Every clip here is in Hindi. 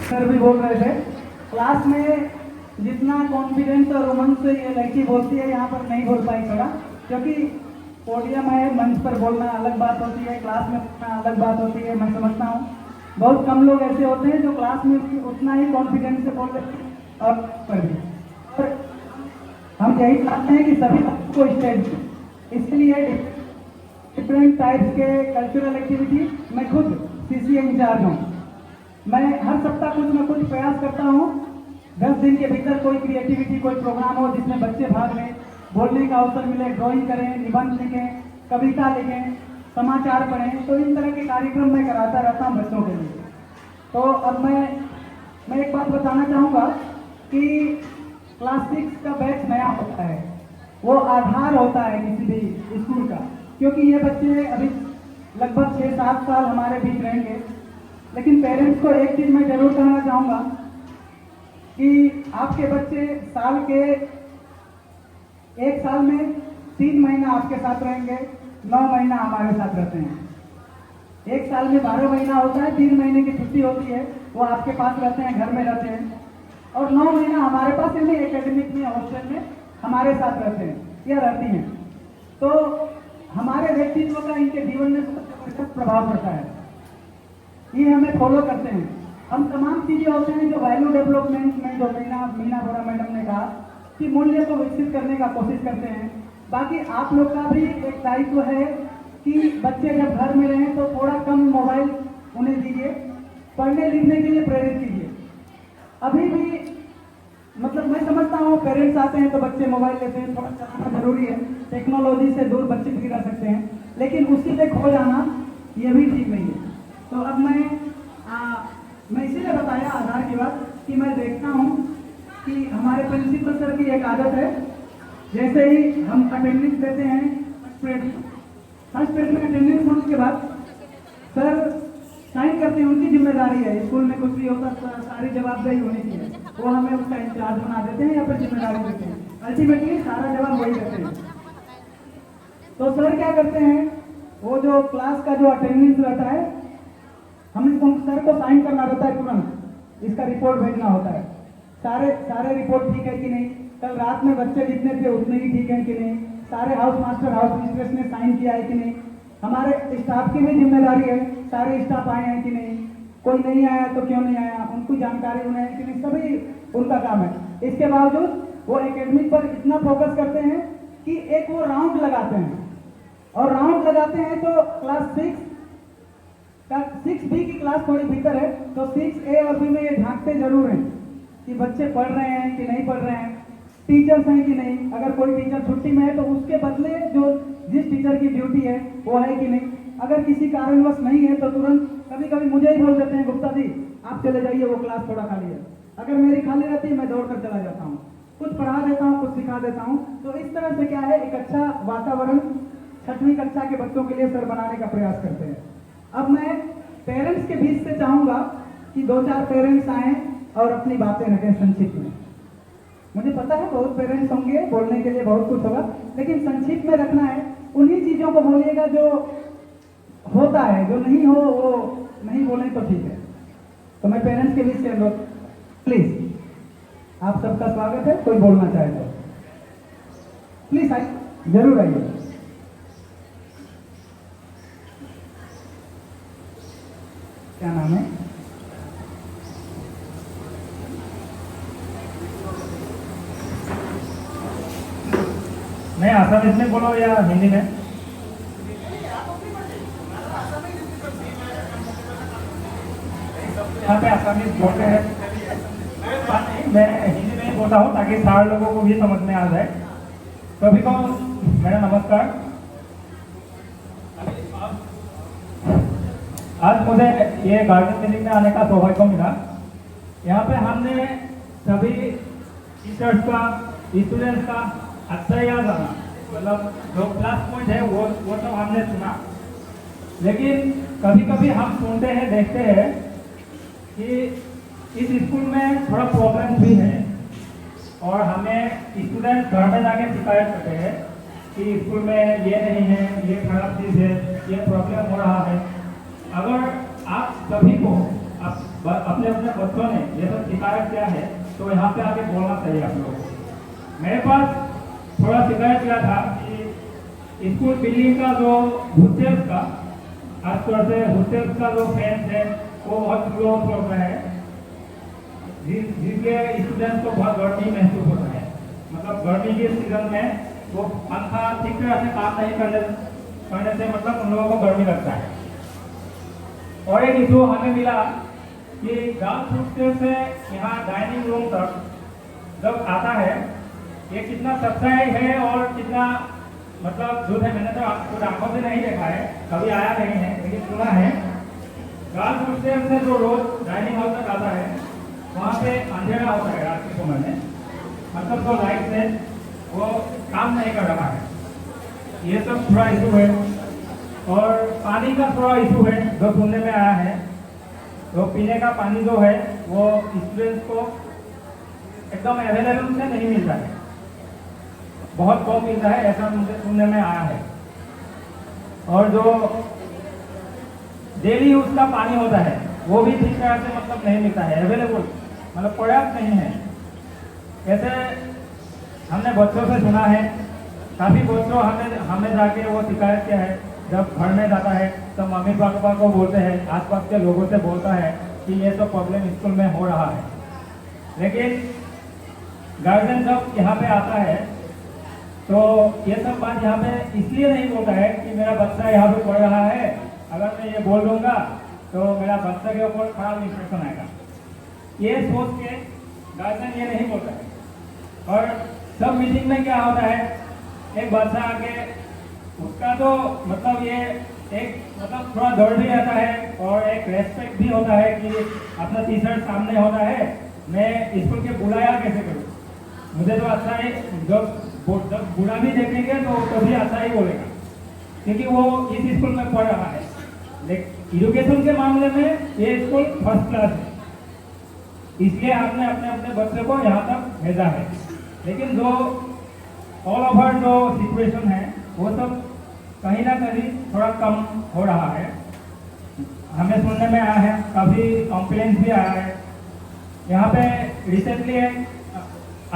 सर भी बोल रहे थे क्लास में जितना कॉन्फिडेंस और उमंग से ये लड़की बोलती है यहाँ पर नहीं बोल पाई थोड़ा, क्योंकि पोडियम है, मंच पर बोलना अलग बात होती है, क्लास में बोलना अलग बात होती है। मैं समझता हूँ बहुत कम लोग ऐसे होते हैं जो क्लास में उतना ही कॉन्फिडेंस से बोल लेते हैं और पर भी, और हम यही चाहते हैं कि सभी को स्टेज, इसलिए डिफरेंट टाइप्स के कल्चरल एक्टिविटी मैं खुद सीसीए इंचार्ज हूँ। मैं हर सप्ताह कुछ न कुछ प्रयास करता हूँ, 10 दिन के भीतर कोई क्रिएटिविटी, कोई प्रोग्राम हो जिसमें बच्चे भाग लें, बोलने का अवसर मिले, ड्राइंग करें, निबंध लिखें, कविता लिखें, समाचार पढ़ें। तो इन तरह के कार्यक्रम मैं कराता रहता हूँ बच्चों के लिए। तो अब मैं एक बात बताना चाहूँगा कि क्लास 6 का बैच नया होता है, वो आधार होता है किसी भी स्कूल का, क्योंकि ये बच्चे अभी लगभग 6-7 साल हमारे बीच रहेंगे। लेकिन पेरेंट्स को एक चीज़ मैं जरूर कहना चाहूँगा कि आपके बच्चे साल के एक साल में 3 महीना आपके साथ रहेंगे, 9 महीना हमारे साथ रहते हैं। एक साल में 12 महीना होता है, 3 महीने की छुट्टी होती है, वो आपके पास रहते हैं, घर में रहते हैं, और 9 महीना हमारे पास यानी एकेडमिक में, हॉस्टल में हमारे साथ रहते हैं या रहती हैं। तो हमारे व्यक्तित्व का इनके जीवन में सबसे प्रभाव पड़ता है, ये हमें फॉलो करते हैं। हम तमाम चीजें होते हैं जो वैल्यू डेवलपमेंट में, जो मीना बोरा मैडम ने कहा कि मूल्य को विकसित करने का कोशिश करते हैं। बाकी आप लोग का भी एक दायित्व है कि बच्चे जब घर में रहें तो थोड़ा कम मोबाइल उन्हें दीजिए, पढ़ने लिखने के लिए प्रेरित कीजिए। अभी भी मतलब मैं समझता हूँ पेरेंट्स आते हैं तो बच्चे मोबाइल लेते हैं, थोड़ा चलाना जरूरी है, टेक्नोलॉजी से दूर बच्चे भी रह सकते हैं, लेकिन उसी से खो जाना ये भी ठीक नहीं है। तो अब मैं इसीलिए बताया आधार की बात कि मैं देखता हूँ कि हमारे प्रिंसिपल सर की एक आदत है, जैसे ही हम अटेंडेंस देते हैं फर्स्ट पीरियड में अटेंडेंस होने के बाद सर साइन करते हैं, उनकी जिम्मेदारी है, स्कूल में कुछ भी होता है सारी जवाबदेही होनी चाहिए, वो हमें उसका इंचार्ज बना देते हैं या फिर जिम्मेदारी देते हैं, अल्टीमेटली सारा जवाब वही देते हैं। तो सर क्या करते हैं, वो जो क्लास का जो अटेंडेंस रहता है, हमें सर को साइन करना रहता है, तुरंत इसका रिपोर्ट भेजना होता है, सारे रिपोर्ट ठीक है कि नहीं, कल रात में बच्चे जितने थे उतने ही ठीक है कि नहीं, सारे हाउस मास्टर हाउस मिस्ट्रेस ने साइन किया है कि नहीं, हमारे स्टाफ की भी जिम्मेदारी है सारे स्टाफ आए हैं कि नहीं, कोई नहीं आया तो क्यों नहीं आया, उनको जानकारी उन्हें है कि नहीं, सभी उनका काम है। इसके बावजूद वो एकेडमिक पर इतना फोकस करते हैं कि एक वो राउंड लगाते हैं, और राउंड लगाते हैं तो क्लास 6B की क्लास थोड़ी भीतर है, तो 6A और B में ये झांकते जरूर हैं कि बच्चे पढ़ रहे हैं कि नहीं पढ़ रहे हैं, टीचर्स हैं कि नहीं, अगर कोई टीचर छुट्टी में है तो उसके बदले जो जिस टीचर की ड्यूटी है वो है कि नहीं, अगर किसी कारणवश नहीं है तो तुरंत कभी कभी मुझे ही बोल देते हैं, गुप्ता जी आप चले जाइए, वो क्लास थोड़ा खाली है। अगर मेरी खाली रहती है मैं दौड़ कर चला जाता हूँ, कुछ पढ़ा देता हूँ, कुछ सिखा देता हूँ। तो इस तरह से क्या है, एक अच्छा वातावरण 6वीं कक्षा के बच्चों के लिए सर बनाने का प्रयास करते हैं। अब मैं पेरेंट्स के बीच से चाहूंगा कि 2-4 पेरेंट्स आए और अपनी बातें रखें संक्षिप्त में। मुझे पता है बहुत पेरेंट्स होंगे, बोलने के लिए बहुत कुछ होगा, लेकिन संक्षिप्त में रखना है, उन्हीं चीजों को बोलिएगा जो होता है, जो नहीं हो वो नहीं बोले तो ठीक है। तो मैं पेरेंट्स के बीच से अनुरोध, प्लीज आप सबका स्वागत है, कोई बोलना चाहे तो प्लीज आइए, जरूर आइए। क्या नाम है? नहीं, आसामीज में बोलो या हिंदी में? यहाँ पे आसामीज बोलते हैं, मैं हिंदी में ही बोलता हूँ ताकि सारे लोगों को भी समझ में आ जाए। सभी को मेरा नमस्कार। आज मुझे ये गार्डन मीटिंग में आने का सौभाग्य मिला। यहाँ पे हमने सभी टीचर्स का, स्टूडेंट्स का अच्छा याद आना मतलब जो प्लस पॉइंट है वो सब हमने सुना, लेकिन कभी कभी हम सुनते हैं, देखते हैं कि इस स्कूल में थोड़ा प्रॉब्लम भी है और हमें स्टूडेंट घर में जाके शिकायत करते हैं कि स्कूल में ये नहीं है, ये खराब चीज़ है, ये प्रॉब्लम हो रहा है। अगर आप सभी को अपने अपने बच्चों ने ये सब शिकायत किया है तो यहाँ पे आके बोलना चाहिए आप लोगों को। मेरे पास थोड़ा शिकायत किया था कि स्कूल बिल्डिंग का जो हॉस्टल्स का, खासतौर से हॉस्टल्स का जो फैंस है वो बहुत स्लो चल रहा है, जिसके स्टूडेंट्स को बहुत गर्मी महसूस होता है। मतलब गर्मी के सीजन में वो पंखा ठीक तरह से काम नहीं करने से मतलब उन लोगों को गर्मी लगता है। और एक इशू हमें मिला कि गर्ल्स हॉस्टल से यहाँ डाइनिंग रूम तक जब आता है ये कितना सफाई है और कितना मतलब जो है, मैंने तो खुद आंखों से नहीं देखा है, कभी आया नहीं है, लेकिन सुना है गर्ल्स हॉस्टल से जो रोज डाइनिंग हॉल तक आता है वहाँ पे अंधेरा होता है रात के समय में, मतलब जो लाइट है वो काम नहीं कर रहा है। ये सब थोड़ा इशू है। और पानी का थोड़ा इशू है जो सुनने में आया है, तो पीने का पानी जो है वो स्टूडेंट्स को एकदम अवेलेबल से नहीं मिलता है, बहुत कम मिलता है, ऐसा मुझे सुनने में आया है। और जो डेली यूज का पानी होता है वो भी ठीक तरह से मतलब नहीं मिलता है, अवेलेबल मतलब पर्याप्त नहीं है। ऐसे हमने बच्चों से सुना है, काफ़ी बच्चों हमें जाके वो शिकायत किया है, जब घर में जाता है तो मम्मी पापा को बोलते हैं, आसपास के लोगों से बोलता है कि ये सब प्रॉब्लम स्कूल में हो रहा है। लेकिन गार्जियन जब यहाँ पे आता है तो ये सब बात यहाँ पे इसलिए नहीं बोलता है कि मेरा बच्चा यहाँ पे पढ़ रहा है, अगर मैं ये बोल दूंगा तो मेरा बच्चे के ऊपर खराब इंप्रेशन आएगा, ये सोच के गार्जियन ये नहीं बोलता है। और सब मीटिंग में क्या होता है, एक बच्चा आके उसका तो मतलब ये एक मतलब थोड़ा डर भी रहता है और एक रेस्पेक्ट भी होता है कि अपना टीचर सामने होता है, मैं स्कूल के बुलाया कैसे करूँ, मुझे तो अच्छा ही जब बुरा भी देखेंगे तो कभी अच्छा ही बोलेगा, क्योंकि वो इस स्कूल में पढ़ रहा है। लेकिन एजुकेशन के मामले में ये स्कूल फर्स्ट क्लास है, इसलिए आपने अपने अपने बच्चे को यहाँ तक भेजा है। लेकिन जो ऑल ओवर जो सिचुएशन है वो सब कहीं ना कहीं थोड़ा कम हो रहा है, हमें सुनने में आया है, काफ़ी कंप्लेंट्स भी आया है। यहाँ पे रिसेंटली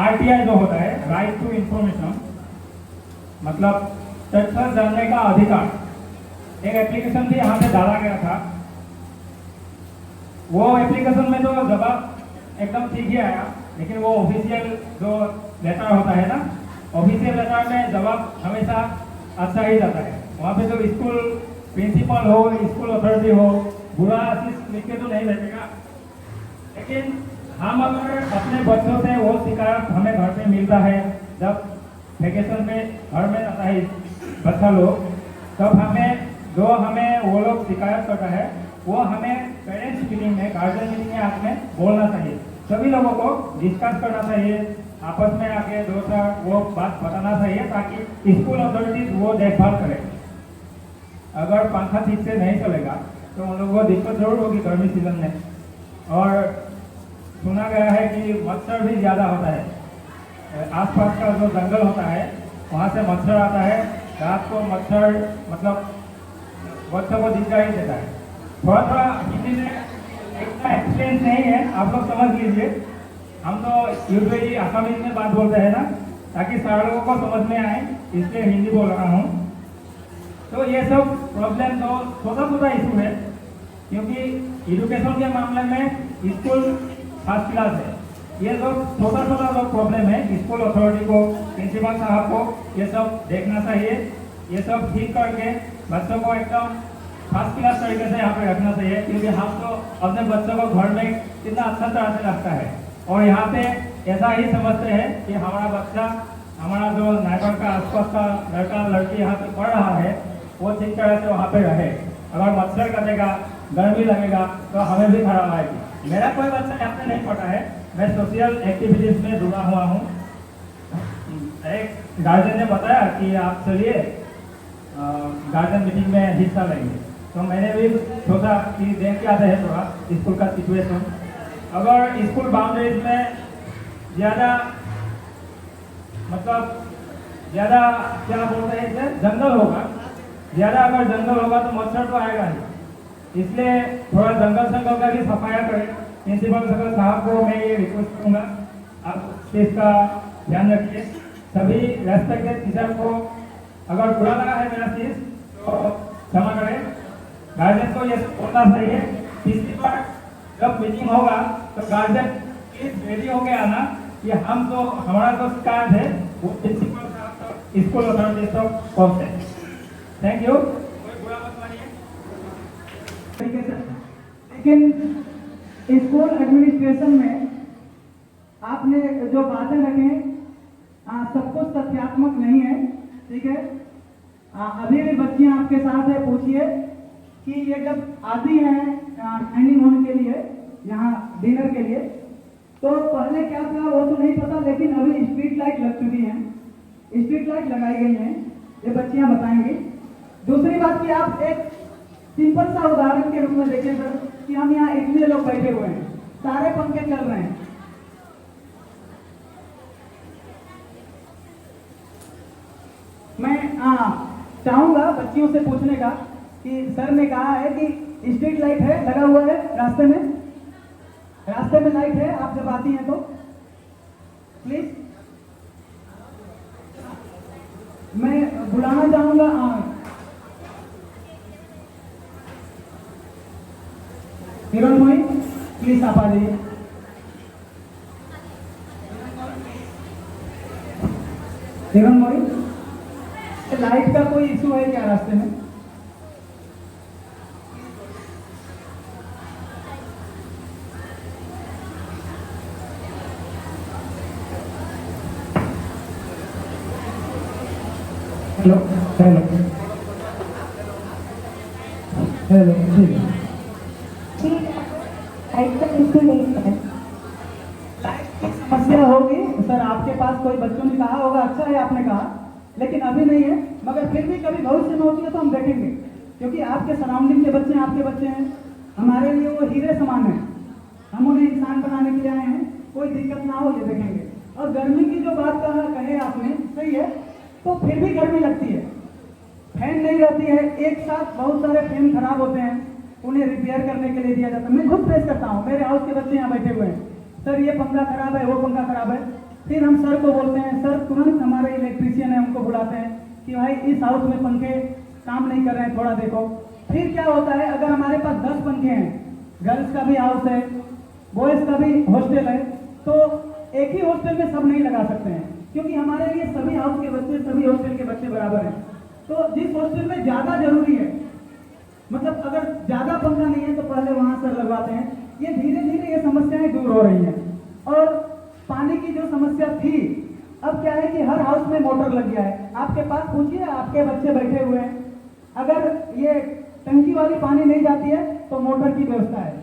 RTI जो होता है, राइट टू इंफॉर्मेशन, मतलब तथ्य जानने का अधिकार, एक एप्लीकेशन भी यहाँ पे डाला गया था। वो एप्लीकेशन में तो जवाब एकदम ठीक ही आया, लेकिन वो ऑफिशियल जो लेटर होता है ना, ऑफिशियल लेटर में जवाब हमेशा अच्छा ही जाता है। वहाँ पे जो स्कूल प्रिंसिपल हो, स्कूल अथॉरिटी हो, बुरा चीज लिख के तो नहीं भेजेगा। लेकिन हम अगर अपने बच्चों से वो शिकायत हमें घर पे मिलता है, जब वेकेशन में घर में रहता है बच्चा लोग, तब हमें वो लोग शिकायत करता है, वो हमें पेरेंट्स मीटिंग में, गार्जियन मीटिंग में आके बोलना चाहिए, सभी लोगों को डिस्कस करना चाहिए, आपस में आके दो चार वो बात बताना चाहिए ताकि स्कूल अथॉरिटीज वो देखभाल करें। अगर पंखा ठीक से नहीं चलेगा तो उन लोगों को दिक्कत जरूर होगी गर्मी सीजन में। और सुना गया है कि मच्छर भी ज़्यादा होता है, आसपास का जो जंगल होता है वहाँ से मच्छर आता है, रात को मच्छर मतलब बच्चों को दिखाई देता है। थोड़ा हिंदी में इतना एक्सपीरियंस नहीं है, आप लोग समझ लीजिए, हम तो यूजुअली आसामी में बात बोलते हैं ना, ताकि सारे लोगों को समझ में आए, इसलिए हिंदी बोल रहा हूँ। तो ये सब प्रॉब्लम तो छोटा छोटा इशू है, क्योंकि एजुकेशन के मामले में स्कूल फर्स्ट क्लास है। ये जो छोटा छोटा जो प्रॉब्लम है, स्कूल अथॉरिटी को, प्रिंसिपल साहब को ये सब देखना चाहिए, ये सब ठीक करके बच्चों को एकदम फर्स्ट क्लास तरीके से यहाँ पे रखना चाहिए। क्योंकि हम तो अपने बच्चों को घर में कितना अच्छा तरह से रखता है और यहाँ पे ऐसा ही समझते हैं कि हमारा बच्चा, हमारा जो नाइबर का आसपास का लड़का लड़की यहाँ पे पढ़ रहा है वो ठीक तरह से वहाँ पे रहे। अगर मच्छर कटेगा, गर्मी लगेगा तो हमें भी खराब आएगी। मेरा कोई बच्चा यहाँ पे नहीं पढ़ा है, मैं सोशल एक्टिविटीज में जुड़ा हुआ हूँ, एक गार्जियन ने बताया कि आप चलिए गार्जियन मीटिंग में हिस्सा लेंगे, तो मैंने भी सोचा कि देख के आते हैं थोड़ा स्कूल का सिचुएशन। अगर स्कूल बाउंड्रीज में ज़्यादा मतलब ज़्यादा क्या बोलते हैं इसे, जंगल होगा, ज़्यादा अगर जंगल होगा तो मच्छर तो आएगा ही, इसलिए थोड़ा जंगल का भी सफाया करें। प्रिंसिपल सर साहब को मैं ये रिक्वेस्ट करूँगा, आप इसका ध्यान रखिए। सभी रेस्पेक्टेड टीचर को अगर बुरा लगा है मेरा चीज तो क्षमा करें। गार्जियन को ये बोलना चाहिए, पिछली बार जब मीटिंग होगा तो गार्जियन प्लीज रेडी होके आना कि हम तो हमारा जो शिकायत है वो प्रिंसिपल साहब तक, स्कूल अथॉरिटी तक पहुंचे। थैंक यू, कोई बुरा मत मानिए। लेकिन स्कूल एडमिनिस्ट्रेशन में आपने जो बातें रखें सब कुछ तथ्यात्मक नहीं है, ठीक है। अभी भी बच्चियां आपके साथ है, पूछिए कि ये जब आती हैं डाइनिंग होने के लिए, यहाँ डिनर के लिए, तो पहले क्या था वो तो नहीं पता, लेकिन अभी स्ट्रीट लाइट लग चुकी हैं, स्ट्रीट लाइट लगाई गई हैं, ये बच्चियां बताएंगी। दूसरी बात कि आप एक सिंपल सा उदाहरण के रूप में देखें सर कि हम यहाँ इतने लोग बैठे हुए हैं, सारे पंखे चल रहे हैं, मैं चाहूंगा बच्चियों से पूछने का कि सर ने कहा है कि स्ट्रीट लाइट है लगा हुआ है रास्ते में लाइट है, आप जब आती हैं तो प्लीज मैं बुलाना चाहूंगा हिरणमयी, प्लीज आप आ जाइए। हिरणमयी, लाइट का कोई इशू है क्या रास्ते में? हेलो हेलो हेलो, ठीक है, लाइट का इशू नहीं है, समस्या होगी सर, आपके पास कोई बच्चों ने कहा होगा, अच्छा है आपने कहा, लेकिन अभी नहीं है, मगर फिर भी कभी भविष्य में होती है तो हम देखेंगे, क्योंकि आपके सराउंडिंग के बच्चे आपके बच्चे हैं, हमारे लिए वो हीरे समान है, हम उन्हें इंसान बनाने के लिए आए हैं, कोई दिक्कत ना हो ये देखेंगे। और गर्मी की जो बात कहे आपने, सही है, तो फिर भी गर्मी लगती है, फैन नहीं रहती है, एक साथ बहुत सारे फैन खराब होते हैं, उन्हें रिपेयर करने के लिए दिया जाता है। मैं खुद फेस करता हूँ, मेरे हाउस के बच्चे यहाँ बैठे हुए हैं, सर ये पंखा खराब है, वो पंखा खराब है, फिर हम सर को बोलते हैं, सर तुरंत हमारे इलेक्ट्रीशियन है उनको बुलाते हैं कि भाई इस हाउस में पंखे काम नहीं कर रहे हैं, थोड़ा देखो। फिर क्या होता है, अगर हमारे पास 10 पंखे हैं, गर्ल्स का भी हाउस है, बॉयज का भी हॉस्टल है, तो एक ही हॉस्टल में सब नहीं लगा सकते हैं, क्योंकि हमारे लिए सभी हाउस के बच्चे, सभी हॉस्टल के बच्चे बराबर हैं। तो जिस हॉस्टल में ज्यादा जरूरी है, मतलब अगर ज्यादा पंखा नहीं है तो पहले वहां सर लगवाते हैं। ये धीरे धीरे ये समस्याएं दूर हो रही हैं। और पानी की जो समस्या थी, अब क्या है कि हर हाउस में मोटर लग गया है। आपके पास पूछिए, आपके बच्चे बैठे हुए हैं, अगर ये टंकी वाली पानी नहीं जाती है तो मोटर की व्यवस्था है,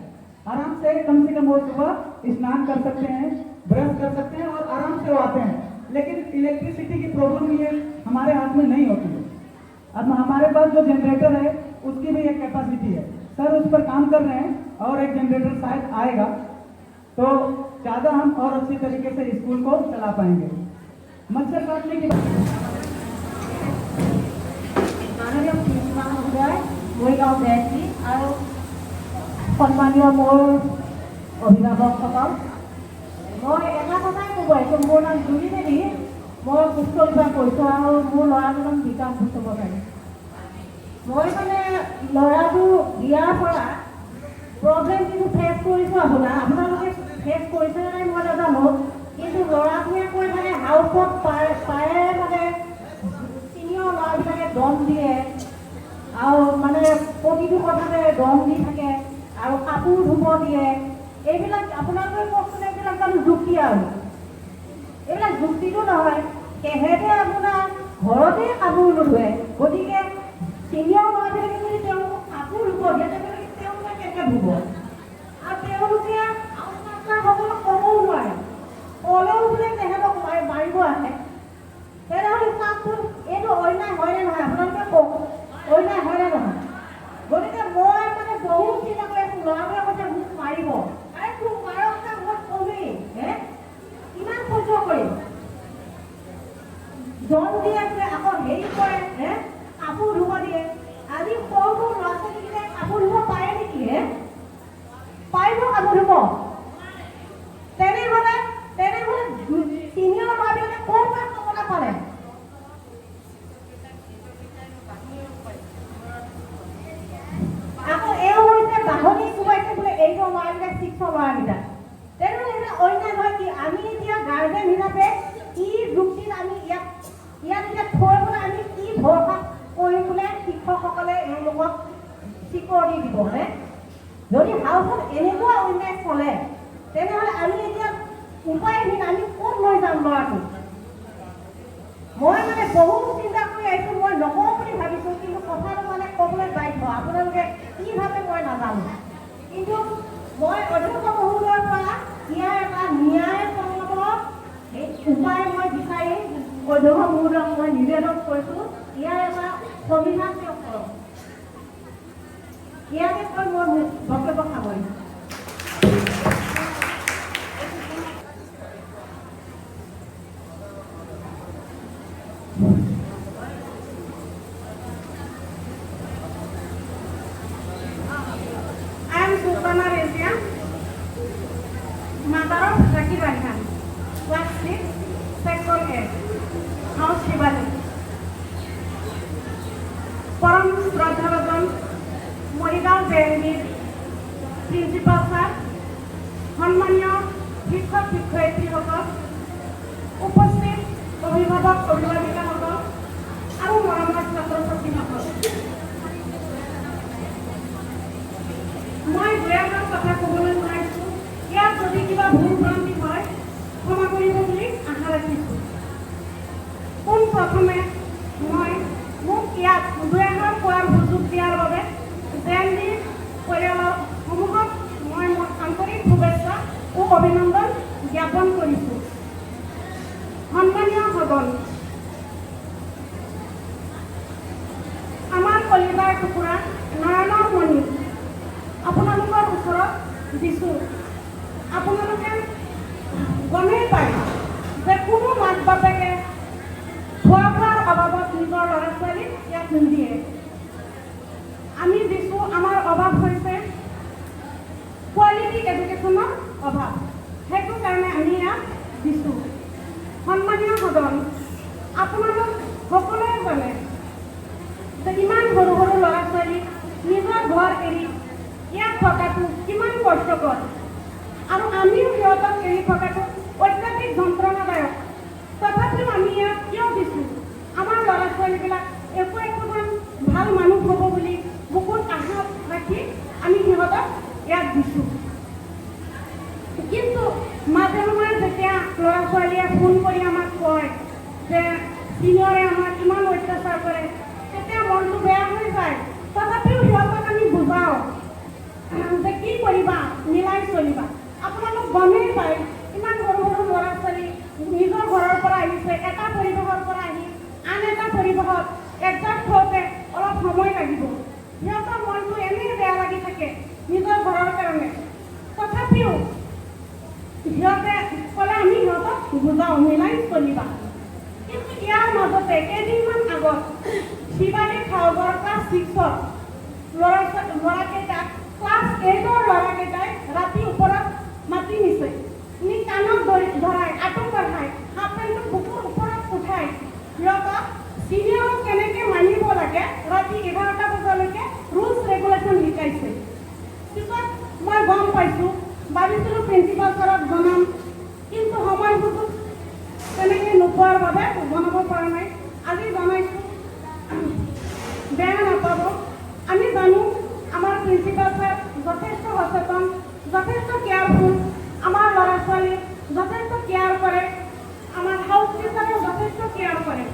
आराम से कम वो सुबह स्नान कर सकते हैं, ब्रश कर सकते हैं और आराम से वो आते हैं। लेकिन इलेक्ट्रिसिटी की प्रॉब्लम ये हमारे हाथ में नहीं होती है। अब हमारे पास जो जनरेटर है उसकी भी एक कैपेसिटी है, सर उस पर काम कर रहे हैं और एक जनरेटर शायद आएगा तो ज़्यादा हम और अच्छी तरीके से स्कूल को चला पाएंगे। मच्छर काटने की माननीय प्रिंसिपाल महोदय, মৰিগাঁও জেএছচি আৰু সন্মানীয় মোৰ অভিভাৱকসকল, মই এটা কথাই ক'ব আহিছোঁ, মোৰ নাম জুলি দেৱী, মই পুষ্কৰিপাৰ কৈছোঁ আৰু মোৰ ল'ৰাটোৰ নাম বিকাশ বসুমতাৰী। মই মানে ল'ৰাটো দিয়াৰ পৰা প্ৰব্লেম কিন্তু ফেচ কৰিছোঁ, আপোনালোকে ফেচ কৰিছে নে নাই মই নাজানো, কিন্তু ল'ৰাটোৱে কৈ মানে হাউচত প্ৰায়ে মানে চিনিয়ৰ ল'ৰাবিলাকে দম দিয়ে আৰু মানে প্ৰতিটো কথাতে দম দি থাকে আৰু কাপোৰ ধুব দিয়ে, এইবিলাক আপোনালোকে কওকচোন, এইবিলাক জানো যুক্তি? আৰু এইবিলাক যুক্তিটো নহয়। তেহেঁতে আপোনাৰ ঘৰতে কাপোৰ নুধুৱে, গতিকে চিনিয়ৰ ল'ৰাবিলাকে যদি তেওঁলোকক কাপোৰ ধুব দিয়ে তেনেহ'লে তেওঁলোকে কেনেকৈ ধুব? আৰু তেওঁলোকে সকলক ক'বও নোৱাৰে, ক'লেও বোলে তেহেঁতক মাৰিব আহে। আমি এতিয়া গাৰ্জেন হিচাপে কি যুক্তিত আমি ইয়াত এতিয়া থৈ পেলাই আমি কি ভৰসা কৰি পেলাই শিক্ষকসকলে এওঁলোকক চিকিউৰিটি দিব হয়নে? যদি হাউচত এনেকুৱা অন্যায় চলে তেনেহ'লে আমি এতিয়া উপায়হীন, আমি ক'ত লৈ যাম ল'ৰাটো? মই মানে বহুত চিন্তা কৰি আহিছোঁ, মই নকওঁ বুলি ভাবিছোঁ, কিন্তু কথাটো মানে ক'বলৈ বাধ্য। আপোনালোকে কি ভাবে মই নাজানো, কিন্তু মই অধ্যক্ষ মহোদয়ৰ পৰা ইয়াৰ এটা ন্যায়সংগত উপায় মই বিচাৰি অধ্যক্ষ মহোদয়ক মই নিবেদন কৰিছোঁ, ইয়াৰ এটা সমিধান তেওঁক কৰক। ইয়াকে কৈ মই মোৰ বক্তব্য সামৰিছোঁ। Mother of Zakir Ali Khan, class 6, section 8, house Shivali. Param Shraddhavan, Morigaon JNB, Principal Sir, Hanmaniya, Shikshak Shikshayatri, উপস্থিত অভিভাৱক অভিভাৱিকাসকল আৰু মৰমৰ ছাত্ৰ ছাত্ৰীসকল, মই দুয়াষাৰ কথা ক'বলৈ ওলাইছোঁ। ইয়াত যদি কিবা ভুল ভ্ৰান্তি হয় ক্ষমা কৰিব বুলি আশা ৰাখিছোঁ। পোনপ্ৰথমে মই মোক ইয়াত দুয়াষাৰ কোৱাৰ সুযোগ দিয়াৰ বাবে JNB পৰিয়ালৰ সমূহক মই মোৰ আন্তৰিক শুভেচ্ছা ও অভিনন্দন জ্ঞাপন কৰিছোঁ। সন্মানীয় সদন, আমাৰ কলিজাৰ টুকুৰা নয়নৰ মণি আপোনালোকৰ ওচৰত দিছোঁ। আপোনালোকে গমেই পায় যে কোনো মাক বাপেকে খোৱা বোৱাৰ অভাৱত নিজৰ ল'ৰা ছোৱালীক ইয়াত নিদিয়ে। আমি দিছোঁ, আমাৰ অভাৱ হৈছে কোৱালিটি এডুকেশ্যনৰ অভাৱ, সেইটো কাৰণে আমি ইয়াত দিছোঁ। সন্মানীয় সদন, আপোনালোক সকলোৱে জানে যে ইমান সৰু সৰু ল'ৰা ছোৱালী নিজৰ ঘৰ এৰি ইয়াত থকাটো কিমান কষ্টকৰ, আৰু আমিও সিহঁতক এৰি থকাটো অত্যাধিক যন্ত্ৰণাদায়ক। তথাপিও আমি ইয়াত কিয় দিছোঁ? আমাৰ ল'ৰা ছোৱালীবিলাক একোজন ভাল মানুহ হ'ব বুলি বহুত আশা ৰাখি আমি সিহঁতক ইয়াত দিছোঁ। কিন্তু মাজে সময়ে যেতিয়া ল'ৰা ছোৱালীয়ে ফোন কৰি আমাক কয় যে চিনিয়ৰে আমাক ইমান অত্যাচাৰ কৰে, তেতিয়া মনটো বেয়া হৈ যায়। তথাপিও সিহঁতক আমি বুজাওঁ যে কি কৰিবা, মিলাই চলিবা। আপোনালোক গমেই পায় ইমান সৰু সৰু ল'ৰা ছোৱালী নিজৰ ঘৰৰ পৰা আহিছে, এটা পৰিৱেশৰ পৰা আহি আন এটা পৰিৱেশত এডজাষ্ট হওঁতে অলপ সময় লাগিব। সিহঁতৰ মনটো এনেই বেয়া লাগি থাকে নিজৰ ঘৰৰ কাৰণে। তথাপিও সিহঁতে ক'লে আমি সিহঁতক বুজাওঁ মিলাই চলিবা। কিন্তু ইয়াৰ মাজতে কেইদিনমান আগত শিৱালী খাওগৰ ক্লাছ 6ৰ ল'ৰাকেইটাক ক্লাছ 8ৰ ল'ৰাকেইটাই ৰাতি ওপৰত মাতি নিছে, নি কাণত ধৰাই আঁঠু কঢ়াই হাফ পেণ্টটো বুকুৰ ওপৰত উঠাই সিহঁতক চিনিয়ৰক কেনেকৈ মানিব লাগে ৰাতি 11টা বজালৈকে ৰুলছ ৰেগুলেশ্যন শিকাইছে। পিছত মই গম পাইছোঁ, ভাবিছিলোঁ প্ৰিন্সিপাল ছাৰক জনাম, কিন্তু সময় সুযোগ তেনেকৈ নোপোৱাৰ বাবে জনাব পৰা নাই। আজি জনাইছোঁ, বেয়া নাপাব। আমি জানো আমাৰ প্ৰিন্সিপাল ছাৰ যথেষ্ট সচেতন, যথেষ্ট কেয়াৰফুল, আমাৰ ল'ৰা ছোৱালীক যথেষ্ট কেয়াৰ কৰে, আমাৰ হাউচ টিচাৰেও যথেষ্ট কেয়াৰ কৰে।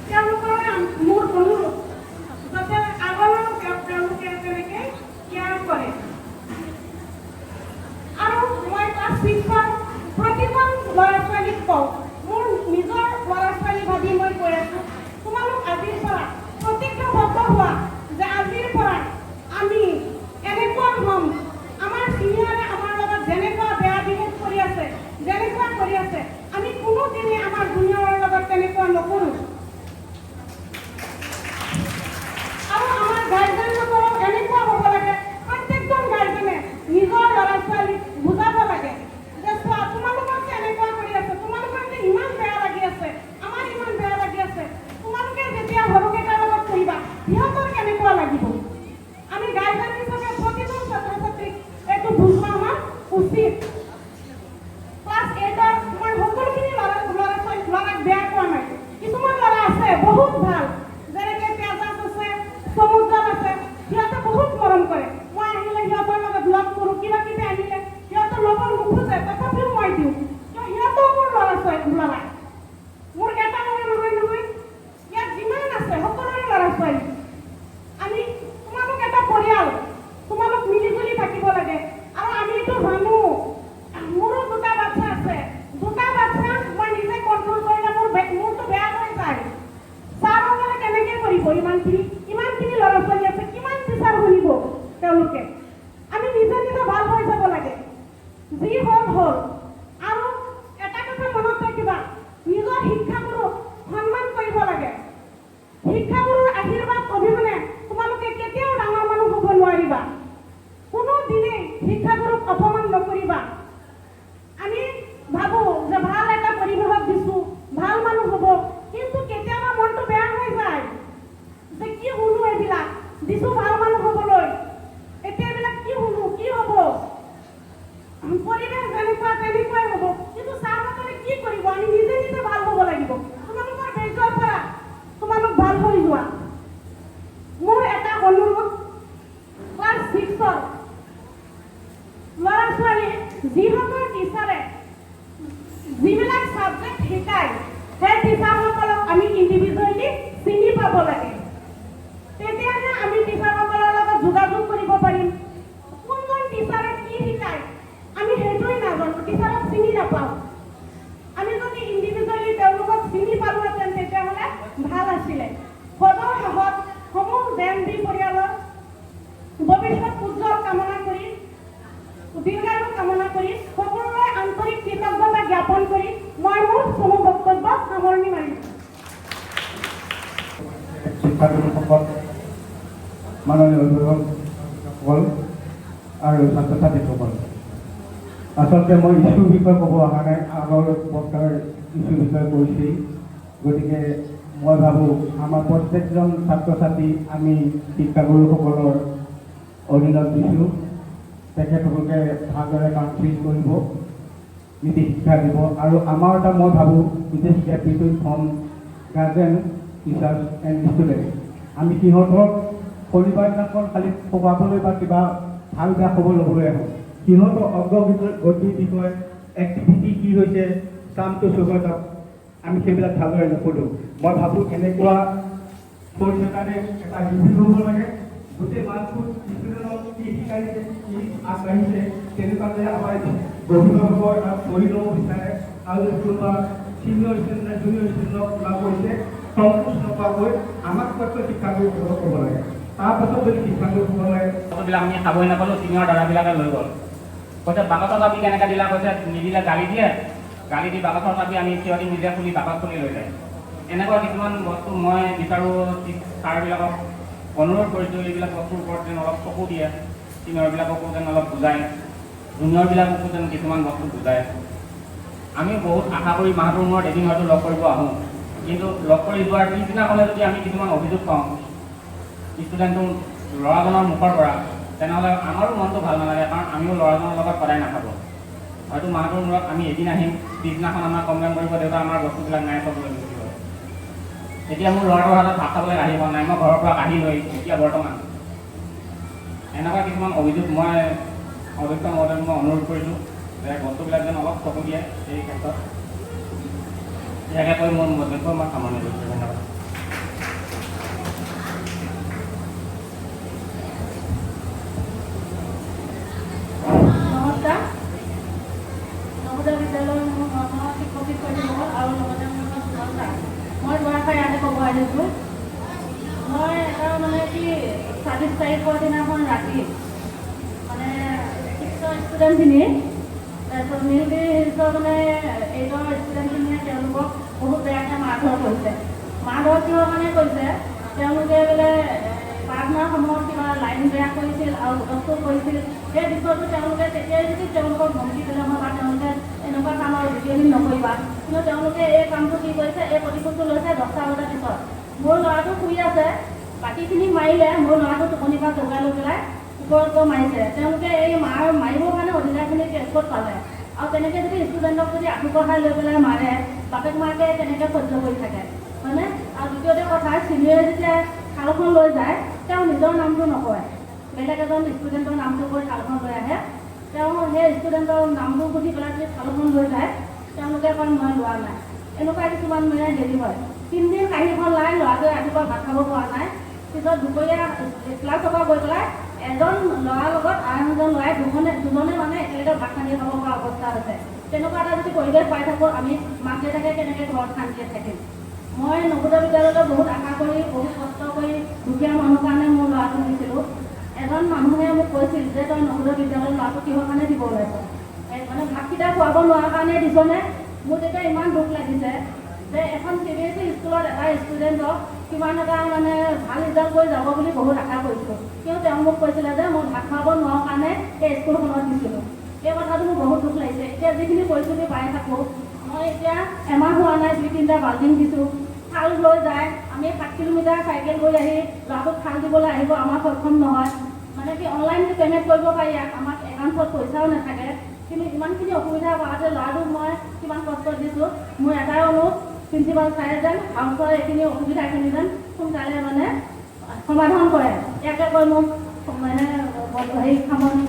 তেওঁলোকৰ মোৰ অনুৰোধ যাতে আগলৈও তেওঁলোকে তেনেকৈ কেয়াৰ কৰে। আৰু মই ক্লাছ 6ৰ প্ৰতিজন ল'ৰা ছোৱালীক কওঁ, মোৰ নিজৰ ল'ৰা ছোৱালী ল'ৰাই মোৰ এটা ল'ৰা নহয় নহয় ইয়াত যিমান আছে সকলোৰে ল'ৰা ছোৱালী আমি তোমালোক এটা পৰিয়াল তোমালোক মিলিজুলি থাকিব লাগে আৰু আমিতো জানো মোৰো দুটা বাচ্চা আছে দুটা বাচ্চা মই নিজে কণ্ট্ৰল কৰিলে মোৰতো বেয়া হৈ যায় ছাৰসকলে কেনেকৈ কৰিব ইমানখিনি ল'ৰা ছোৱালী আছে কিমান টিচাৰ শুনিব তেওঁলোকে আমি নিজে নিজে ভাল হৈ যাব লাগে যি হ'ল হ'ল আৰু এটা কথা মনত ৰাখিবা নিজৰ শিক্ষাগুৰুক সন্মান কৰিব লাগে শিক্ষাগুৰুৰ আশীৰ্বাদ অবিহনে তোমালোকে কেতিয়াও ডাঙৰ মানুহ হ'ব নোৱাৰিবা কোনো দিনেই শিক্ষাগুৰুক অপমান নকৰিবা আমি ভাবোঁ যে ভাল এটা পৰিৱেশত দিছোঁ ভাল মানুহ হ'ব কিন্তু কেতিয়াবা মনটো বেয়া হৈ যায় যে কি শুনো এইবিলাক দিছোঁ ভাল মানুহ হ'বলৈ এতিয়া এইবিলাক কি শুনো কি হ'ব পৰিৱেশ যেনেকুৱা তেনেকুৱাই হ'ব কিন্তু ছাৰসকলে কি কৰিব আমি নিজে নিজে ভাল হ'ব লাগিব তোমালোকৰ বেজৰ পৰা তোমালোক ভাল হৈ যোৱা মোৰ এটা অনুৰোধ ক্লাছ 6ৰ ল'ৰা ছোৱালী যিসকল টিচাৰে যিবিলাক ছাবজেক্ট শিকায় সেই টিচাৰসকলক আমি ইণ্ডিভিজুৱেলি চিনি পাব লাগে তেতিয়াহে আমি টিচাৰসকলৰ লগত যোগাযোগ কৰিব পাৰিম কোনজন টিচাৰে কি শিকায় আমি সেইটোৱে নাজানো টিচাৰক চিনি নাপাওঁ আমি যদি ইণ্ডিভিজুৱেলি তেওঁলোকক চিনি পালোহেঁতেন তেতিয়াহ'লে ভাল আছিলে সদৰ সাহস সমূহ জেএমবি পৰিয়ালৰ ভৱিষ্যত উজ্জ্বল কামনা কৰি দীৰ্ঘায়ু কামনা কৰি সকলোৰে আন্তৰিক কৃতজ্ঞতা জ্ঞাপন কৰি মই মোৰ চমু বক্তব্য সামৰণি মাৰিছোঁ শিক্ষাগুৰুসকল মাননীয় অভিভাৱকসকল আৰু ছাত্ৰ ছাত্ৰীসকল আচলতে মই ইছ্যুৰ বিষয়ে ক'ব অহা নাই আগৰ বক্তাৰ ইছ্যুৰ বিষয়ে কৈছেই গতিকে মই ভাবোঁ আমাৰ প্ৰত্যেকজন ছাত্ৰ ছাত্ৰী আমি শিক্ষাগুৰুসকলৰ অধীনত দিছোঁ তেখেতলোকে ভালদৰে কাউন্সিলিং কৰিব নীতি শিক্ষা দিব আৰু আমাৰ এটা মই ভাবোঁ বিদেশ between from guardian teachers and student আমি সিহঁতক শনিবাৰ দিনাখন খালি পঢ়াবলৈ বা কিবা ভাল বেয়া খবৰ ল'বলৈ আহোঁ সিহঁতৰ অগ্ৰগতিৰ বিষয়ে এক্টিভিটি কি হৈছে কামটো চবত আমি সেইবিলাক ভালদৰে নকৰোঁ মই ভাবোঁ এনেকুৱা কোৰ্চ এটাৰে এটা ৰিভিউ হ'ব লাগে গোটেই মাহটোত ষ্টুডেণ্টক কি শিকাইছে কি আগবাঢ়িছে তেনেকুৱাকৈ আমাৰ অভিভাৱকৰ পঢ়ি ল'ব বিচাৰে আৰু কোনোবা ছিনিয়ৰ ষ্টুডেণ্ট জুনিয়ৰ ষ্টুডেণ্টক কিবা কৰিছে সংকোচ নকৰাকৈ আমাক প্ৰত্যেক শিক্ষাগুৰুসকলক ক'ব লাগে তাৰপাছত যদি শিক্ষাগুৰুসকলে বস্তুবিলাক আমি খাবই নাপালোঁ ছিনিয়ৰ দাদাবিলাকে লৈ গ'ল কৈছে বাকচৰ চাবি কেনেকৈ দিলা কৈছে নিদিলে গালি দিয়ে গালি দি বাকচৰ চাবি আমি সিহঁতি নিজে খুলি বাকচ খুলি লৈ যায় এনেকুৱা কিছুমান বস্তু মই বিচাৰোঁ ছাৰবিলাকক অনুৰোধ কৰিছোঁ এইবিলাক বস্তুৰ ওপৰত যেন অলপ চকু দিয়ে ছিনিয়ৰবিলাককো যেন অলপ বুজায় জুনিয়ৰবিলাককো যেন কিছুমান বস্তু বুজায় আমি বহুত আশা কৰি মাহটোৰ মূৰত এদিন হয়তো লগ কৰিব আহোঁ কিন্তু লগ কৰি যোৱাৰ পিছদিনাখনে যদি আমি কিছুমান অভিযোগ পাওঁ ষ্টুডেণ্টটো ল'ৰাজনৰ মুখৰ পৰা তেনেহ'লে আমাৰো মনটো ভাল নালাগে কাৰণ আমিও ল'ৰাজনৰ লগত সদায় নাথাকোঁ হয়তো মাহটোৰ মূৰত আমি এদিন আহিম পিছদিনাখন আমাক কমপ্লেইন কৰিব দেউতা আমাৰ বস্তুবিলাক নাই চাবলৈ গুচি গ'ল এতিয়া মোৰ ল'ৰাটোৰ হাতত ভাত খাবলৈ কাঢ়ি পোৱা নাই মই ঘৰৰ পৰা কাঢ়ি লৈ এতিয়া বৰ্তমান এনেকুৱা কিছুমান অভিযোগ মই অধ্যক্ষ মহোদয়ক মই অনুৰোধ কৰিছোঁ যে বস্তুবিলাক যেন অলপ চকু দিয়ে এই ক্ষেত্ৰত ইয়াকে কৈ মোৰ মধ্যে মই সামৰণি কৰিছোঁ ধন্যবাদ নমস্কাৰ নৱোদয় বিদ্যালয়ৰ মোৰ মনৰ শিক্ষক শিক্ষয়িত্ৰীসকল আৰু লগতে মোৰ নমস্কাৰ মই দুআষাৰ ইয়াতে ক'ব আহিছোঁ মই এটা মানে কি ২৬ তাৰিখৰ দিনাখন ৰাতি মানে 6ৰ ষ্টুডেণ্টখিনি তাৰপিছত নীলগিৰি হিলছৰ মানে 8ৰ ষ্টুডেণ্টখিনিয়ে তেওঁলোকক বহুত বেয়াকৈ মাৰধৰ কৰিছে মাৰধৰ কিহৰ কাৰণে কৰিছে তেওঁলোকে বোলে প্ৰাৰ্থনাৰ সময়ত কিবা লাইন বেয়া কৰিছিল আৰু হুলস্থুল কৰিছিল সেই বিষয়টো তেওঁলোকে তেতিয়াই যদি তেওঁলোকক ধমকি দিলে হয় বা তেওঁলোকে এনেকুৱা কাম আৰু দ্বিতীয়দিন নকৰিবা কিন্তু তেওঁলোকে এই কামটো কি কৰিছে এই প্ৰতিশোধটো লৈছে 10টা বজাৰ পিছত মোৰ ল'ৰাটো শুই আছে বাকীখিনি মাৰিলে মোৰ ল'ৰাটো টোপনিৰ পৰা জগাই লৈ পেলাই ওপৰত গৈ মাৰিছে তেওঁলোকে এই মাৰিবৰ কাৰণে অধিকাৰখিনি কেছকোট পালে আৰু তেনেকৈ যদি ষ্টুডেণ্টক যদি আঁঠু কঢ়াই লৈ পেলাই মাৰে বাপেক মাকে তেনেকৈ সহ্য কৰি থাকে হয়নে আৰু দ্বিতীয়তে কথা ছিনিয়ৰে যেতিয়া শালখন লৈ যায় তেওঁ নিজৰ নামটো নকয় বেলেগ এজন ষ্টুডেণ্টৰ নামটো কৈ শালখন লৈ আহে তেওঁ সেই ষ্টুডেণ্টৰ নামটো সুধি পেলাই যদি শালখন লৈ যায় তেওঁলোকে তেওঁলোকে কয় মই লোৱা নাই। এনেকুৱা কিছুমান মানে হেৰি হয়। 3 দিন কাঁহীখন লাই ল'ৰাটোৱে ৰাতিপুৱা ভাত খাব পৰা নাই। পিছত দুপৰীয়া ক্লাছৰ পৰা গৈ পেলাই এজন ল'ৰাৰ লগত আন এজন ল'ৰাই দুজনে মানে একেলগে ভাত খানি খাব পৰা অৱস্থা হৈছে। তেনেকুৱা এটা যদি পৰিৱেশ পাই থাকোঁ আমি মাক দেউতাকে কেনেকৈ ঘৰত শান্তিৰে থাকিম। মই নৱোদয় বিদ্যালয়তে বহুত আশা কৰি বহুত কষ্ট কৰি দুখীয়া মানুহৰ কাৰণে মোৰ ল'ৰাটো দিছিলোঁ। এজন মানুহে মোক কৈছিল যে তই নৱোদয় বিদ্যালয়ৰ ল'ৰাটো কিহৰ কাৰণে দিব ওলাইছ, মানে ভাতকেইটা খুৱাব নোৱাৰা কাৰণে দিছনে? মোৰ তেতিয়া ইমান দুখ লাগিছে যে এখন CBSE স্কুলত এটা ষ্টুডেণ্টক কিমান এটা মানে ভাল ৰিজাল্ট কৰি যাব বুলি বহুত আশা কৰিছিলোঁ। কিন্তু তেওঁ মোক কৈছিলে যে মই ভাত খুৱাব নোৱাৰোঁ কাৰণে এই স্কুলখনত দিছিলোঁ। এই কথাটো মোৰ বহুত দুখ লাগিছে। এতিয়া যিখিনি পৰিস্থিতি পাই থাকোঁ, মই এতিয়া এমাহ হোৱা নাই 2-3টা বাল্টিং দিছোঁ। খাল লৈ যায়, আমি 7 কিলোমিটাৰ চাইকেল লৈ আহি ল'ৰাটোক খাল দিবলৈ আহিব আমাৰ সক্ষম নহয়। মানে কি অনলাইন পে'মেণ্ট কৰিব পাৰি, আমাক একাউণ্টত পইচাও নাথাকে। কিন্তু ইমানখিনি অসুবিধা পাওঁতে ল'ৰাটোক মই কিমান কষ্ট দিছোঁ। মোৰ এটাই অনুৰোধ, প্ৰিন্সিপাল ছাৰে যেন হাউচৰ এইখিনি অসুবিধাখিনি যেন সোনকালে মানে সমাধান কৰে। ইয়াকে কৈ মোক মানে হেৰি সামৰণি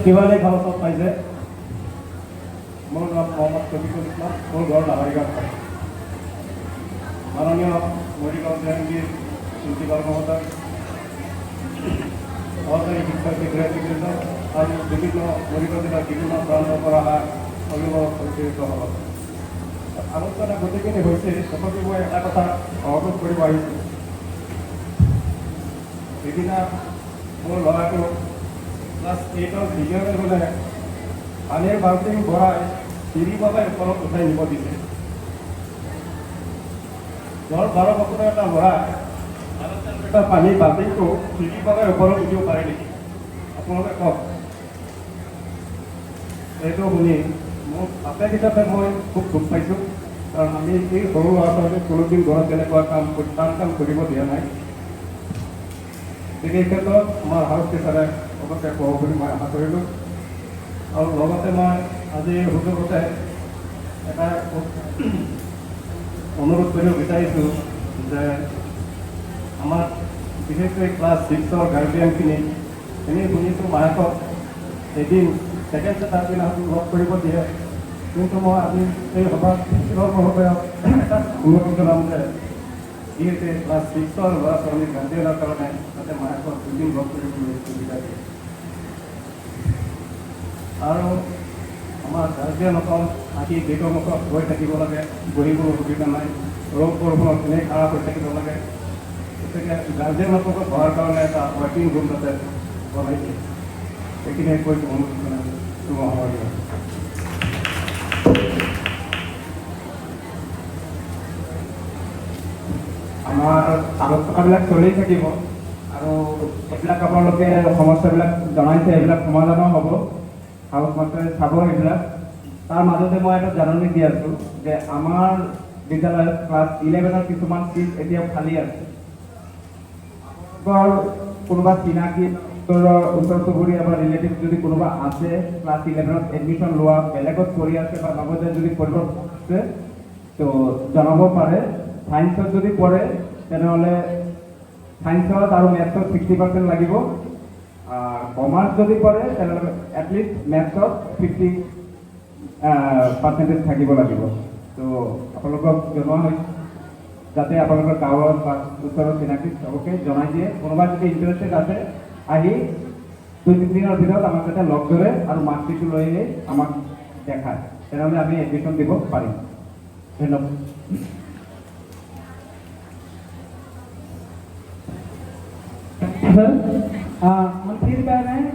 শিৱালিক হাউচত পাইছে। মোৰ নাম মহম্মদ শফিকুল ইছলাম, মোৰ ঘৰ লাহাৰীগাঁৱত। মাননীয় মৰিগাঁও জেএনবিৰ প্ৰিন্সিপাল মহোদয়, সহকাৰী শিক্ষাৰ্থীবৃন্দ আৰু বিভিন্ন মৰিগাঁও জিলাৰ বিভিন্ন প্ৰান্তৰ পৰা অহা অভিভাৱক পৰিচালিতসকল। আলোচনা গোটেইখিনি হৈছে, তথাপি মই এটা কথা অৱগত কৰিব আহিছোঁ। সেইদিনা মোৰ ল'ৰাটো ক্লাছ 8ৰ ভিডিঅ'লৈ গ'লে পানীৰ বাল্টিং ভৰাই চিৰি বগাই ওপৰত উঠাই নিব দিছে। 10-12 বছৰৰ এটা ল'ৰা এটা পানীৰ বাল্টিংটো চিৰি বগাই ওপৰত উঠিব পাৰে নেকি? আপোনালোকে কওক। এইটো শুনি মোক বাপেক হিচাপে মই খুব দুখ পাইছোঁ। কাৰণ আমি এই সৰু ল'ৰা ছোৱালীক কোনোদিন ঘৰত তেনেকুৱা কাম কৰিব দিয়া নাই। গতিকে এই ক্ষেত্ৰত আমাৰ হাউচ টিচাৰে অৱশ্যে ক'ব বুলি মই আশা কৰিলোঁ। আৰু লগতে মই আজি সুযোগতে এটা অনুৰোধ কৰিব বিচাৰিছোঁ যে আমাৰ বিশেষকৈ ক্লাছ 6ৰ গাৰ্জিয়ানখিনি এনেই শুনিছোঁ মাহেকত এদিন ছেকেণ্ড ছেটাৰ দিনাখন লগ কৰিব দিয়ে। কিন্তু মই আজি এই সভাত প্ৰিন্সিপাল মহোদয়ক এটা অনুৰোধ জনাম যে যিহেতু ক্লাছ 6ৰ ল'ৰা ছোৱালী গাৰ্জিয়ানৰ কাৰণে তাতে মাহেকত 2 দিন লগ কৰিবলৈ সুবিধা দিয়ে। আৰু আমাৰ গাৰ্জিয়ানসকল আহি গেটৰ মুখত গৈ থাকিব লাগে, বহিবলৈ সুবিধা নাই, ৰ'দ বৰষুণত এনেই খাৰা হৈ থাকিব লাগে। গতিকে গাৰ্জিয়ানসকলক হোৱাৰ কাৰণে এটা ৱাইটিং ৰুম তাতে বনাই দিয়ে। এইখিনিয়ে কৈ অনুৰোধ জনাইছোঁ। আমাৰ আলোচনাবিলাক চলি থাকিব আৰু এইবিলাক আপোনালোকে সমস্যাবিলাক জনাইছে, এইবিলাক সমাধানো হ'ব। হাউচ মাষ্টাৰে চাব এইবিলাক। তাৰ মাজতে মই এটা জাননী দি আছোঁ যে আমাৰ বিদ্যালয়ত ক্লাছ 11ৰ কিছুমান চিট এতিয়া খালী আছে। কোনোবা চিনাকি ওচৰ চুবুৰীয়া বা ৰিলেটিভ যদি কোনোবা আছে ক্লাছ 11ত এডমিশ্যন লোৱা, বেলেগত পঢ়ি আছে বা লগতে যদি পঢ়িব আছে তো জনাব পাৰে। সায়েন্সত যদি পঢ়ে তেনেহ'লে সায়েন্সত আৰু মেথছত 60% লাগিব। কমাৰ্চ যদি পঢ়ে তেনেহ'লে এটলিষ্ট মেথছত 50% থাকিব লাগিব। তো আপোনালোকক জনোৱা হৈছে যাতে আপোনালোকৰ গাঁৱত বা ওচৰৰ চিনাকি চবকে জনাই দিয়ে। কোনোবা যদি ইণ্টাৰেষ্টেড আছে আহি 2-3 দিনৰ ভিতৰত আমাক যাতে লগ ধৰে আৰু মাৰ্কশ্বিটটো লৈ আমাক দেখায়, তেনেহ'লে আমি এডমিশ্যন দিব পাৰিম। ধন্যবাদ। सर हम फिर कह रहे हैं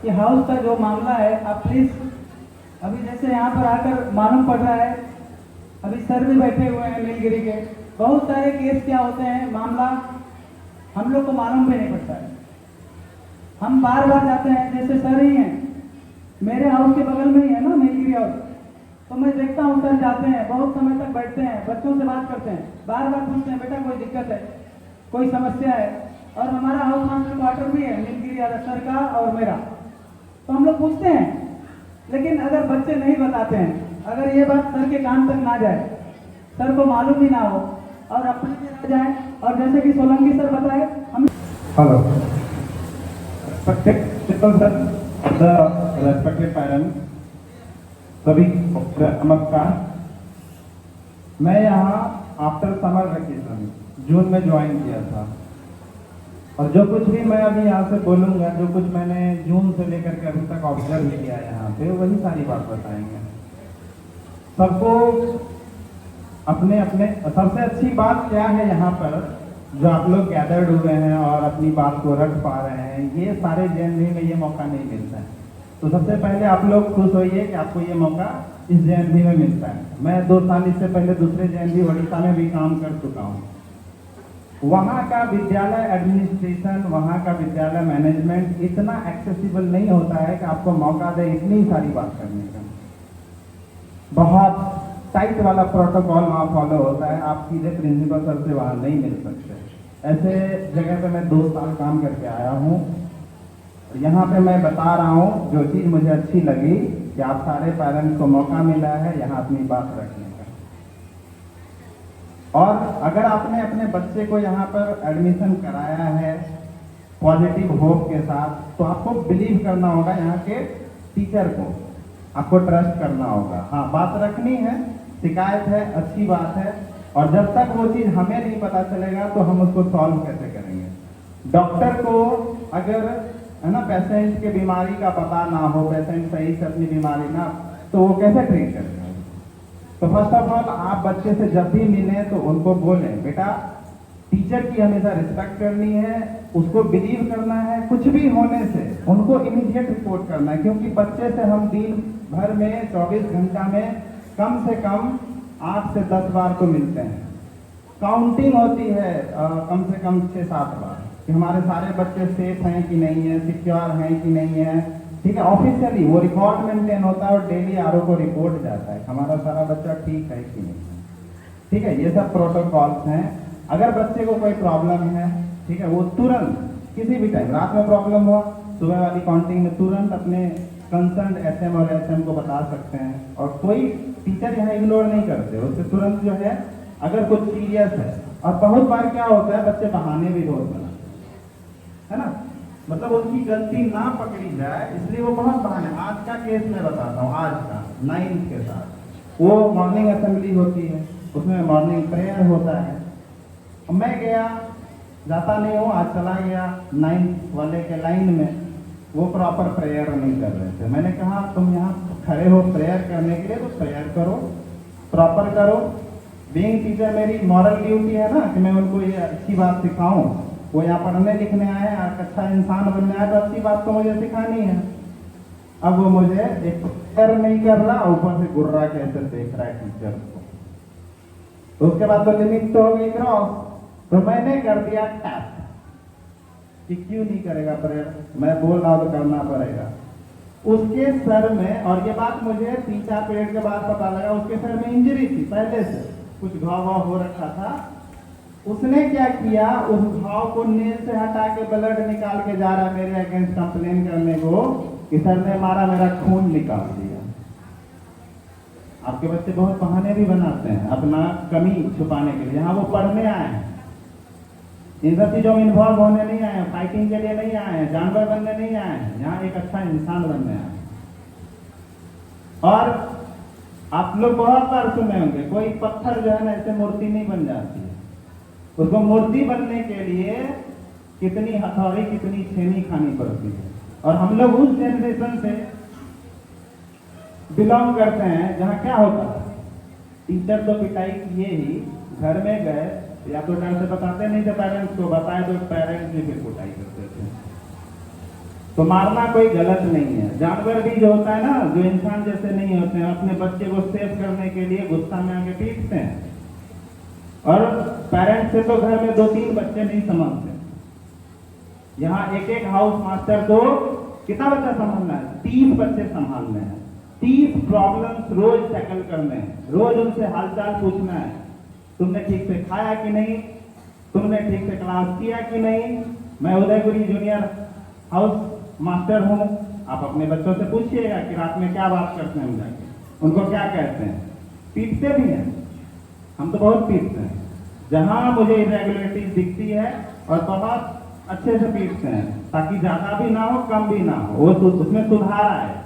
कि हाउस का जो मामला है आप प्लीज़ अभी जैसे यहाँ पर आकर मालूम पड़ रहा है, अभी सर भी बैठे हुए हैं नीलगिरी के, बहुत सारे केस क्या होते हैं मामला हम लोग को मालूम भी नहीं पड़ता है। हम बार बार जाते हैं, जैसे सर ही हैं मेरे हाउस के बगल में ही है ना नीलगिरी हाउस, तो मैं देखता हूँ सर जाते हैं, बहुत समय तक बैठते हैं, बच्चों से बात करते हैं, बार पूछते हैं बेटा कोई दिक्कत है, कोई समस्या है। और हमारा हाउस मास्टर क्वार्टर भी है नीलगिरी सर का और मेरा। तो हम लोग पूछते हैं, लेकिन अगर बच्चे नहीं बताते हैं, अगर ये बात सर के कान तक ना जाए, सर को मालूम ही ना हो और अपने में रह जाए, और जैसे कि सोलंकी सर बताए, हम hello respected principal sir, the respected parents, सभी को नमस्कार। मैं यहाँ आफ्टर समर वैकेशन जून में ज्वाइन किया था, और जो कुछ भी मैं अभी यहाँ से बोलूँगा, जो कुछ मैंने जून से लेकर के अभी तक ऑब्जर्व किया है यहाँ पे, वही सारी बात बताएंगे सबको। अपने अपने सबसे अच्छी बात क्या है यहाँ पर, जो आप लोग गैदर्ड हुए हैं और अपनी बात को रख पा रहे हैं, ये सारे JNV में ये मौका नहीं मिलता है। तो सबसे पहले आप लोग खुश होइए कि आपको ये मौका इस JNV में मिलता है। मैं 2 साल इससे पहले दूसरे JNV उड़ीसा में भी काम कर चुका हूँ। वहाँ का विद्यालय एडमिनिस्ट्रेशन, वहाँ का विद्यालय मैनेजमेंट इतना एक्सेसिबल नहीं होता है कि आपको मौका दे इतनी सारी बात करने का। बहुत टाइट वाला प्रोटोकॉल वहाँ फॉलो होता है, आप सीधे प्रिंसिपल सर से वहाँ नहीं मिल सकते। ऐसे जगह पे मैं 2 साल काम करके आया हूँ। यहाँ पे मैं बता रहा हूँ जो चीज़ मुझे अच्छी लगी कि आप सारे पेरेंट्स को मौका मिला है यहाँ अपनी बात रखने का। और अगर आपने अपने बच्चे को यहाँ पर एडमिशन कराया है पॉजिटिव होप के साथ, तो आपको बिलीव करना होगा यहाँ के टीचर को, आपको ट्रस्ट करना होगा। हाँ, बात रखनी है, शिकायत है, अच्छी बात है, और जब तक वो चीज़ हमें नहीं पता चलेगा तो हम उसको सॉल्व कैसे करेंगे। डॉक्टर को अगर है ना पेशेंट के बीमारी का पता ना हो, पेशेंट सही से अपनी बीमारी ना, तो वो कैसे ट्रीट करेगा। तो फर्स्ट ऑफ ऑल आप बच्चे से जब भी मिलें तो उनको बोलें, बेटा टीचर की हमेशा रिस्पेक्ट करनी है, उसको बिलीव करना है, कुछ भी होने से उनको इमीडिएट रिपोर्ट करना है, क्योंकि बच्चे से हम दिन भर में 24 घंटा में कम से कम 8 से 10 बार तो मिलते हैं। काउंटिंग होती है कम से कम 6-7 बार कि हमारे सारे बच्चे सेफ हैं कि नहीं है, सिक्योर हैं कि नहीं है। ठीक है, ऑफिशियली वो रिकॉर्ड मेंटेन होता है और डेली RO को रिपोर्ट जाता है हमारा सारा बच्चा ठीक है कि नहीं। ठीक है, ये सब प्रोटोकॉल्स हैं। अगर बच्चे को कोई प्रॉब्लम है, ठीक है, वो तुरंत किसी भी टाइम, रात में प्रॉब्लम हुआ, सुबह वाली काउंटिंग में तुरंत अपने कंसर्न SM और SM को बता सकते हैं, और कोई टीचर यहाँ इग्नोर नहीं करते, उससे तुरंत जो है अगर कुछ सीरियस है। और बहुत बार क्या होता है, बच्चे बहाने भी रोज बनाते हैं ना, मतलब उसकी गलती ना पकड़ी जाए इसलिए वो बहुत बहाने। आज का केस मैं बताता हूँ, आज का 9th के साथ वो मॉर्निंग असेंबली होती है, उसमें मॉर्निंग प्रेयर होता है। मैं गया, जाता नहीं हूँ, आज चला गया 9th वाले के लाइन में, वो प्रॉपर प्रेयर नहीं कर रहे थे। मैंने कहा तुम यहाँ खड़े हो प्रेयर करने के लिए, तो प्रेयर करो, प्रॉपर करो। बीइंग टीचर मेरी मॉरल ड्यूटी है ना कि मैं उनको ये अच्छी बात सिखाऊं। वो यहाँ पढ़ने लिखने आए, अच्छा इंसान बनने आए, तो अच्छी बात तो मुझे सिखानी है। अब वो मुझे एक प्रेयर नहीं कर रहा, ऊपर से गुर्रा कैसे देख रहा है टीचर को, तो उसके बाद तो लिमिट तो हो गई क्रॉस। तो मैंने कर दिया टैप कि क्यों नहीं करेगा प्रेयर, मैं बोल रहा हूं तो करना पड़ेगा। उसके सर में, और ये बात मुझे 3-4 पीरियड के बाद पता लगा, उसके सर में इंजरी थी, पहले से कुछ घाव हो रखा था। उसने क्या किया, उस घाव को नेल से हटा के ब्लड निकाल के जा रहा है मेरे अगेंस्ट कंप्लेन करने को कि सर ने मारा, मेरा खून निकाल दिया। आपके बच्चे बहुत बहाने भी बनाते हैं अपना कमी छुपाने के लिए। यहाँ वो पढ़ने आए हैं, इन सब चीजों में इन्वॉल्व होने नहीं आए हैं, फाइटिंग के लिए नहीं आए हैं, जानवर बनने नहीं आए हैं, यहाँ एक अच्छा इंसान बनने आए हैं। और आप लोग बहुत बार सुने होंगे, कोई पत्थर जो है ना ऐसे मूर्ति नहीं बन जाती है, उसको मूर्ति बनने के लिए कितनी हथौड़ी कितनी छेनी खानी पड़ती है। और हम लोग उस जनरेशन से बिलोंग करते हैं जहाँ क्या होता है, टीचर तो पिटाई किए ही, घर में गए या तो डर से बताते नहीं थे पेरेंट्स को, बताए तो पेरेंट्स भी फिर कुटाई करते थे। तो मारना कोई गलत नहीं है। जानवर भी जो होता है ना, जो इंसान जैसे नहीं होते हैं, अपने बच्चे को सेव करने के लिए गुस्सा में आके पीटते हैं। और पेरेंट्स से तो घर में 2-3 बच्चे नहीं संभालते, यहाँ एक हाउस मास्टर को कितना बच्चा संभालना है, 30 बच्चे संभालने हैं, 30 प्रॉब्लम्स रोज टैकल करने हैं, रोज उनसे हालचाल पूछना है, तुमने ठीक से खाया कि नहीं, तुमने ठीक से क्लास किया कि नहीं। मैं उदयपुरी जूनियर हाउस मास्टर हूँ, आप अपने बच्चों से पूछिएगा कि रात में क्या बात करते हैं हम जाके, उनको क्या कहते हैं। पीटते भी हैं, हम तो बहुत पीटते हैं, जहाँ मुझे इरेगुलरिटीज दिखती है और बहुत अच्छे से पीटते हैं, ताकि ज्यादा भी ना हो कम भी ना हो, वो उसमें सुधार आए।